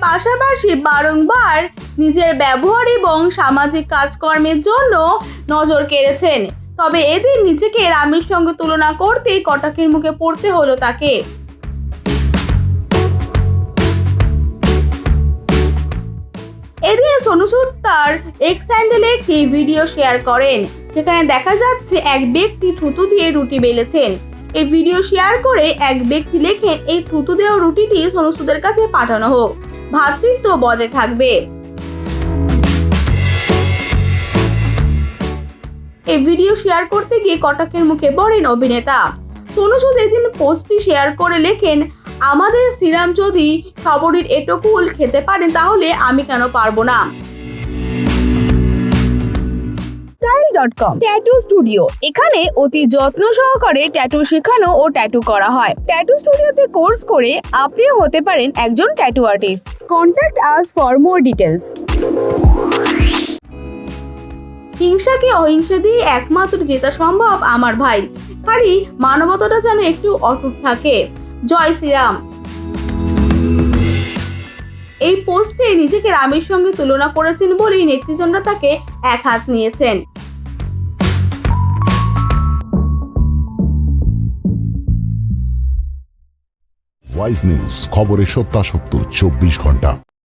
পাশাপাশি বারংবার নিজের ব্যবহার এবং সামাজিক কাজকর্মের জন্য নজর কেড়েছেন। তবে এদিন নিজেকে রামের সঙ্গে তুলনা করতেই কটাক্ষের মুখে পড়তে হলো তাকে। এদিন সোনু সুদ তার এক্স হ্যান্ডেলে একটি ভিডিও শেয়ার করেন, সেখানে দেখা যাচ্ছে এক ব্যক্তি থুতু দিয়ে রুটি বেলেছেন। এই ভিডিও শেয়ার করে এক ব্যক্তি লেখেন, এই থুতু দেওয়া রুটিটি সোনু সুদের কাছে পাঠানো হোক, ভ্রাতৃত্ব বজায় থাকবে। এই ভিডিও শেয়ার করতে গিয়ে কটাক্ষের মুখে পড়েন অভিনেতা। সোনু সুদ এদিন পোস্টটি শেয়ার করে লেখেন, আমাদের শ্রীরাম যদি সবরীর এটুকুল খেতে পারেন তাহলে আমি কেন পারবো না। style.com ট্যাটু স্টুডিও, এখানে অতি যত্ন সহকারে ট্যাটু শেখানো ও ট্যাটু করা হয়। ট্যাটু স্টুডিওতে কোর্স করে আপনিও হতে পারেন একজন tattoo artist. Contact us for more details. হিংসাকে অহিংসা দিয়ে একমাত্র জেতা সম্ভব আমার ভাই, খালি মানবতাটা যেন একটু অটুট থাকে। জয় শ্রীরাম। এই পোস্টে নিজেকে রামের সঙ্গে তুলনা করেছেন বলেই নেটিজনরা তাকে এক হাত নিয়েছেন। ওয়াইজ নিউজ, খবরের সত্যাসত্য 24 ঘন্টা।